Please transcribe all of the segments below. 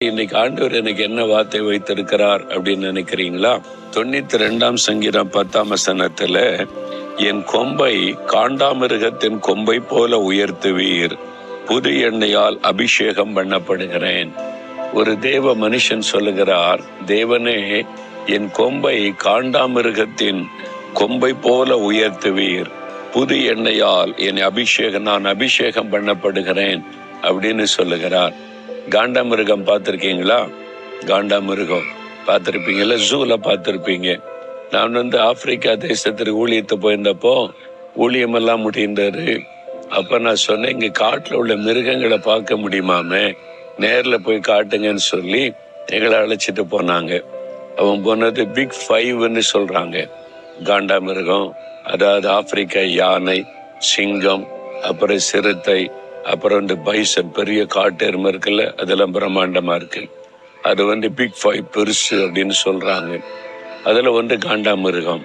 இன்னைக்கு ஆண்டவர் எனக்கு என்ன வார்த்தை வைத்திருக்கிறார் அப்படின்னு நினைக்கிறீங்களா? 92ஆம் சங்கீதம் 10ஆம் வசனத்துல, என் கொம்பை காண்டாமிருகத்தின் கொம்பை போல உயர்த்துவீர், புது எண்ணெயால் அபிஷேகம் பண்ணப்படுகிறேன். ஒரு தேவ மனுஷன் சொல்லுகிறார், தேவனே என் கொம்பை காண்டாமிருகத்தின் கொம்பை போல உயர்த்துவீர், புது எண்ணெயால் நான் அபிஷேகம் பண்ணப்படுகிறேன் அப்படின்னு சொல்லுகிறார். காண்டாமிருகம் பார்த்துருக்கீங்களா? காண்டாமிருகம் பார்த்துருப்பீங்கல்ல, ஜூல பார்த்துருப்பீங்க. நான் ஆப்பிரிக்கா தேசத்திற்கு ஊழியத்தை போயிருந்தப்போ ஊழியமெல்லாம் முடிந்தாரு. அப்ப நான் சொன்னேன், இங்க காட்டுல உள்ள மிருகங்களை பார்க்க முடியுமாமே, நேர்ல போய் காட்டுங்கன்னு சொல்லி எங்களை அழைச்சிட்டு போனாங்க. அவன் போனது பிக் 5ன்னு சொல்றாங்க. காண்டாமிருகம், அதாவது ஆப்பிரிக்கா யானை, சிங்கம், அப்புறம் சிறுத்தை, அப்புறம் பைசன், பெரிய காட்டெருமை இருக்குல்ல, அதெல்லாம் பிரம்மாண்டமா இருக்கு. அது பிக் 5 பெருசு அப்படின்னு சொல்றாங்க. அதுல காண்டாமிருகம்.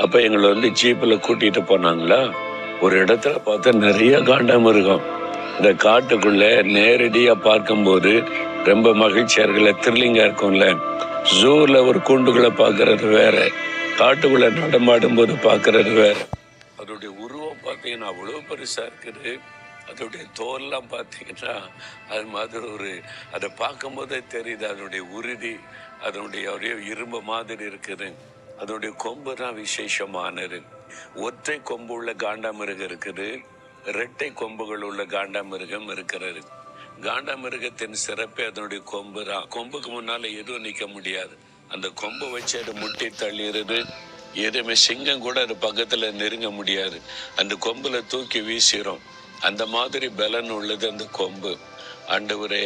அப்ப எங்களை ஜீப்ல கூட்டிட்டு போனாங்களா, ஒரு இடத்துல பார்த்தா நிறைய காண்டாமிருகம். இந்த காட்டுக்குள்ள நேரடியா பார்க்கும்போது ரொம்ப மகிழ்ச்சியா இருக்குல்ல, த்ரில்லிங்கா இருக்கும்ல. ஜூல ஒரு கூண்டுக்குள்ள பாக்குறது வேற, காட்டுக்குள்ள நடமாடும் போது பாக்குறது வேற. அதோடைய உருவம் பார்த்தீங்கன்னா அவ்வளவு பெருசா இருக்குது. அதோடைய தோல்லாம் பார்த்தீங்கன்னா அது மாதிரி அதை பார்க்கும் போதே தெரியுது அதனுடைய உறுதி, அதனுடைய இரும்பு மாதிரி இருக்குது. அதனுடைய கொம்பு தான் விசேஷமானது. ஒற்றை கொம்பு உள்ள காண்டாமிருகம் இருக்குது, இரட்டை கொம்புகள் உள்ள காண்டாமிருகம் இருக்கிறது. காண்டாமிருகத்தின் சிறப்பே அதனுடைய கொம்பு தான். கொம்புக்கு முன்னால எதுவும் நிக்க முடியாது. அந்த கொம்பை வச்சு அது முட்டி தள்ளிடுது. எதுவுமே சிங்கம் கூட அது பக்கத்துல நெருங்க முடியாது. அந்த கொம்புல தூக்கி வீசிரும். அந்த மாதிரி பலன் உள்ளது அந்த கொம்பு. ஆண்டவரே,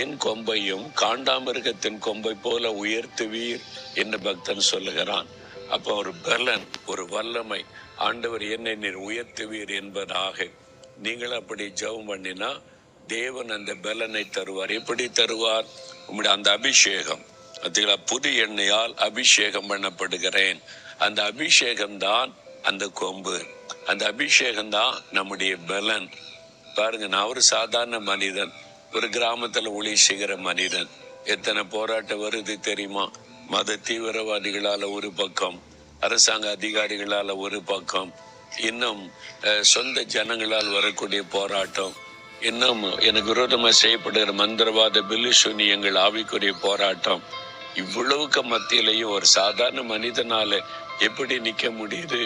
என் கொம்பையும் காண்டாமிருகத்தின் கொம்பை போல உயர்த்துவீர் என்று பக்தன் சொல்லுகிறான். அப்ப ஒரு பலன், ஒரு வல்லமை, ஆண்டவர் என்னை நீர் உயர்த்துவீர் என்பதாக நீங்கள் அப்படி ஜெபம் பண்ணினா தேவன் அந்த பலனை தருவார். எப்படி தருவார்? உங்களுடைய அந்த அபிஷேகம், புது எண்ணெயால் அபிஷேகம் பண்ணப்படுகிறேன். அந்த அபிஷேகம் தான் அந்த கொம்பு. அந்த அபிஷேகம் தான் நம்முடைய பலன். பாருங்க, நான் ஒரு சாதாரண மனிதன், ஒரு கிராமத்துல ஒளி செய்கிற மனிதன். எத்தனை போராட்டம் வருது தெரியுமா? மத தீவிரவாதிகளால ஒரு பக்கம், அரசாங்க அதிகாரிகளால ஒரு பக்கம், இன்னும் சொந்த ஜனங்களால் வரக்கூடிய போராட்டம், இன்னும் எனக்கு விரோதமா செய்யப்படுகிற மந்திரவாத பில்லுசூனியங்கள் ஆவிக்குரிய போராட்டம். இவ்வளவுக்கு மத்தியிலையும் ஒரு சாதாரண மனிதனால எப்படி நிக்க முடியுது?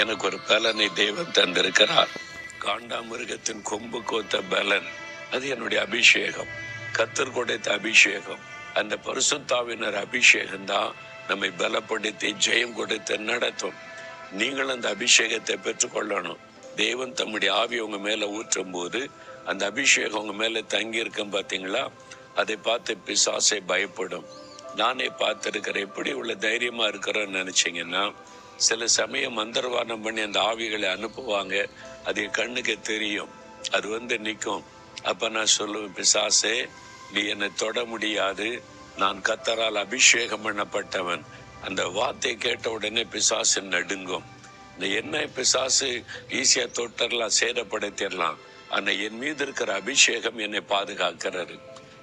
எனக்கு ஒரு பலனை தேவன் தந்திருக்கிறார். காண்டாமிருகத்தின் கொம்பு கோத்த பலன், அது என்னுடைய அபிஷேகம், கர்த்தர் கொடுத்த அபிஷேகம். அந்த பரிசுத்தாவினர் அபிஷேகம் தான் நம்மை பலப்படுத்தி ஜெயம் கொடுத்து நடத்தும். நீங்கள் அந்த அபிஷேகத்தை பெற்றுக்கொள்ளணும். தேவன் தம்முடைய ஆவி உங்க மேல ஊற்றும் போது அந்த அபிஷேகம் உங்க மேல தங்கி இருக்கும். பாத்தீங்களா? அதை பார்த்து பிசாசை பயப்படும். நானே பார்த்திருக்கிறேன். எப்படி உள்ள தைரியமா இருக்கிறோன்னு நினைச்சீங்கன்னா, சில சமயம் மந்திரவாதம் பண்ணி அந்த ஆவிகளை அனுப்புவாங்க. அது என் கண்ணுக்கு தெரியும். அது நிற்கும். அப்ப நான் சொல்லுவேன், பிசாசே, நீ என்னை தொட முடியாது, நான் கர்த்தரால் அபிஷேகம் பண்ணப்பட்டவன். அந்த வார்த்தை கேட்ட உடனே பிசாசு நடுங்கும். என்ன பிசாசு ஈஸியா தொட்டரலாம், சேதப்படுத்திடலாம். ஆனா என் மீது இருக்கிற அபிஷேகம் என்னை பாதுகாக்கிறது.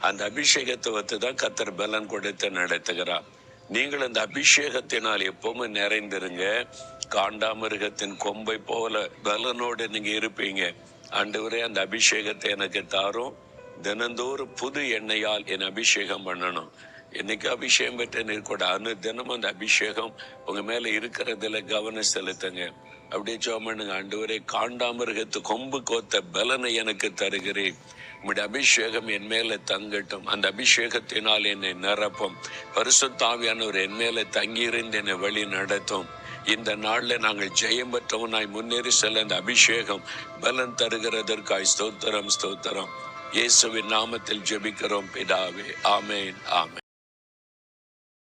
அந்த அபிஷேகத்தை வைத்துதான் கர்த்தர் பலன் கொடுத்து நடத்துகிறார். நீங்கள் அந்த அபிஷேகத்தினால் எப்பவுமே நிறைந்திருங்க. காண்டாமிருகத்தின் கொம்பை போல பலனோடு நீங்க இருப்பீங்க. ஆண்டவரே, அந்த அபிஷேகத்தை எனக்கு தாரும். தினந்தோறும் புது எண்ணெயால் என் அபிஷேகம் பண்ணணும். என்னைக்கு அபிஷேகம் பெற்ற நீர்கூட தினமும் அந்த அபிஷேகம் உங்க மேல இருக்கிறதுல கவனம் செலுத்துங்க. அப்படியே ஜெபம் பண்ணுங்க. ஆண்டவரே, காண்டாமிருகத்து கொம்பு கோத்த பலனை எனக்கு தருகிறேன். உம்முடைய அபிஷேகம் என் மேல தங்கட்டும். அந்த அபிஷேகத்தினால் என்னை நிரப்பும். பரிசுத்தாவியானவர் என் மேல தங்கியிருந்து என்னை வழி நடத்தும். இந்த நாள்ல நாங்கள் ஜெயம் பெற்றவனாய் முன்னேறி செல்ல அந்த அபிஷேகம் பலன் தருகிறதற்காய் ஸ்தோத்திரம், ஸ்தோத்திரம். இயேசுவின் நாமத்தில் ஜெபிக்கிறோம் பிதாவே. ஆமேன், ஆமேன்.